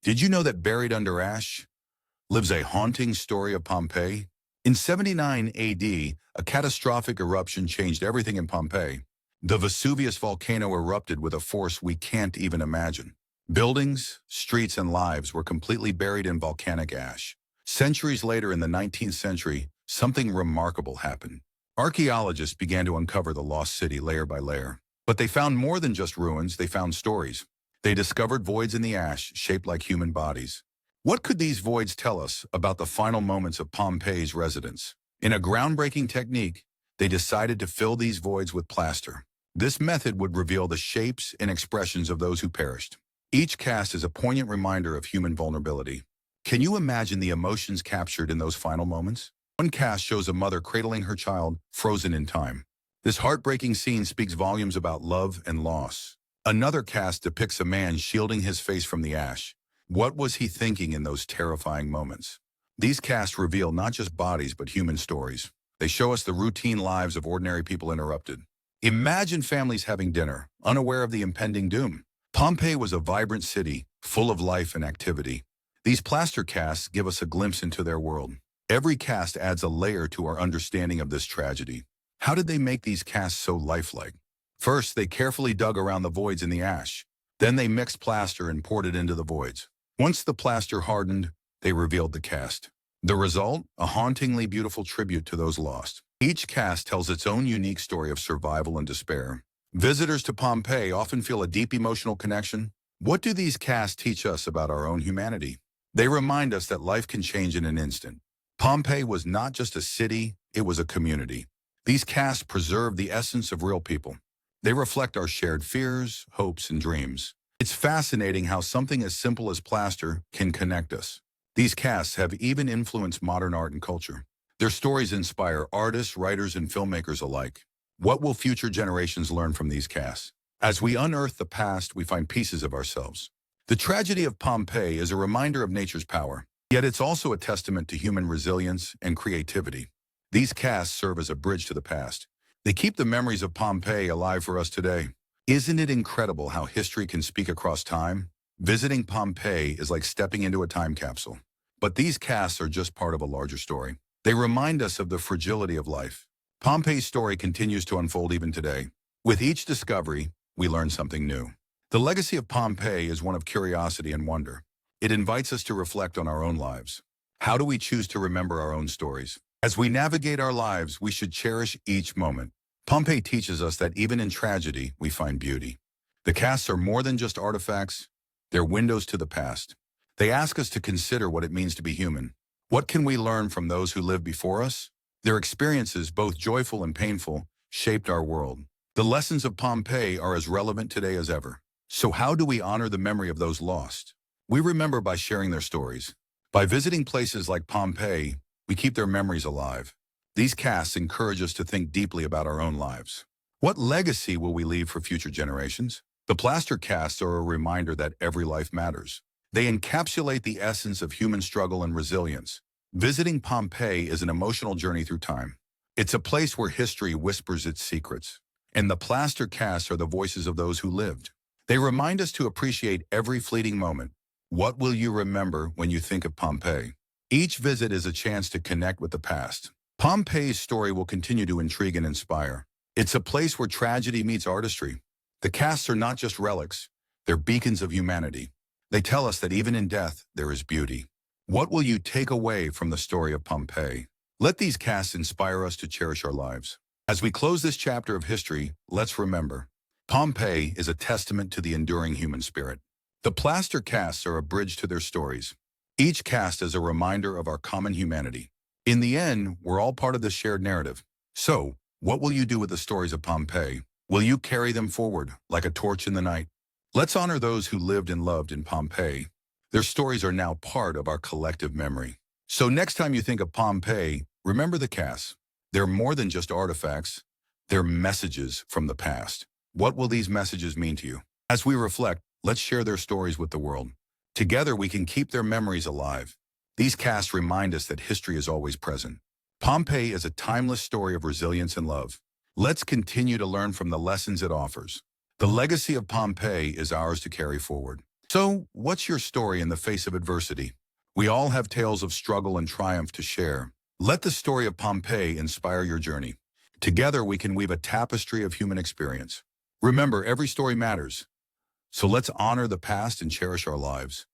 Did you know that buried under ash lives a haunting story of Pompeii? In 79 AD, a catastrophic eruption changed everything in Pompeii. The Vesuvius volcano erupted with a force we can't even imagine. Buildings, streets, and lives were completely buried in volcanic ash. Centuries later, in the 19th century, something remarkable happened. Archaeologists began to uncover the lost city layer by layer. But they found more than just ruins, they found stories. They discovered voids in the ash shaped like human bodies. What could these voids tell us about the final moments of Pompeii's residents? In a groundbreaking technique, they decided to fill these voids with plaster. This method would reveal the shapes and expressions of those who perished. Each cast is a poignant reminder of human vulnerability. Can you imagine the emotions captured in those final moments? One cast shows a mother cradling her child, frozen in time. This heartbreaking scene speaks volumes about love and loss. Another cast depicts a man shielding his face from the ash. What was he thinking in those terrifying moments? These casts reveal not just bodies but human stories. They show us the routine lives of ordinary people interrupted. Imagine families having dinner, unaware of the impending doom. Pompeii was a vibrant city, full of life and activity. These plaster casts give us a glimpse into their world. Every cast adds a layer to our understanding of this tragedy. How did they make these casts so lifelike? First, they carefully dug around the voids in the ash. Then they mixed plaster and poured it into the voids. Once the plaster hardened, they revealed the cast. The result? A hauntingly beautiful tribute to those lost. Each cast tells its own unique story of survival and despair. Visitors to Pompeii often feel a deep emotional connection. What do these casts teach us about our own humanity? They remind us that life can change in an instant. Pompeii was not just a city, it was a community. These casts preserve the essence of real people. They reflect our shared fears, hopes, and dreams. It's fascinating how something as simple as plaster can connect us. These casts have even influenced modern art and culture. Their stories inspire artists, writers, and filmmakers alike. What will future generations learn from these casts? As we unearth the past, we find pieces of ourselves. The tragedy of Pompeii is a reminder of nature's power, yet it's also a testament to human resilience and creativity. These casts serve as a bridge to the past. They keep the memories of Pompeii alive for us today. Isn't it incredible how history can speak across time? Visiting Pompeii is like stepping into a time capsule. But these casts are just part of a larger story. They remind us of the fragility of life. Pompeii's story continues to unfold even today. With each discovery, we learn something new. The legacy of Pompeii is one of curiosity and wonder. It invites us to reflect on our own lives. How do we choose to remember our own stories? As we navigate our lives, we should cherish each moment. Pompeii teaches us that even in tragedy, we find beauty. The casts are more than just artifacts. They're windows to the past. They ask us to consider what it means to be human. What can we learn from those who lived before us? Their experiences, both joyful and painful, shaped our world. The lessons of Pompeii are as relevant today as ever. So how do we honor the memory of those lost? We remember by sharing their stories. By visiting places like Pompeii, we keep their memories alive. These casts encourage us to think deeply about our own lives. What legacy will we leave for future generations? The plaster casts are a reminder that every life matters. They encapsulate the essence of human struggle and resilience. Visiting Pompeii is an emotional journey through time. It's a place where history whispers its secrets. And the plaster casts are the voices of those who lived. They remind us to appreciate every fleeting moment. What will you remember when you think of Pompeii? Each visit is a chance to connect with the past. Pompeii's story will continue to intrigue and inspire. It's a place where tragedy meets artistry. The casts are not just relics, they're beacons of humanity. They tell us that even in death, there is beauty. What will you take away from the story of Pompeii? Let these casts inspire us to cherish our lives. As we close this chapter of history, let's remember, Pompeii is a testament to the enduring human spirit. The plaster casts are a bridge to their stories. Each cast is a reminder of our common humanity. In the end, we're all part of this shared narrative. So, what will you do with the stories of Pompeii? Will you carry them forward like a torch in the night? Let's honor those who lived and loved in Pompeii. Their stories are now part of our collective memory. So next time you think of Pompeii, remember the casts. They're more than just artifacts. They're messages from the past. What will these messages mean to you? As we reflect, let's share their stories with the world. Together, we can keep their memories alive. These casts remind us that history is always present. Pompeii is a timeless story of resilience and love. Let's continue to learn from the lessons it offers. The legacy of Pompeii is ours to carry forward. So, what's your story in the face of adversity? We all have tales of struggle and triumph to share. Let the story of Pompeii inspire your journey. Together, we can weave a tapestry of human experience. Remember, every story matters. So let's honor the past and cherish our lives.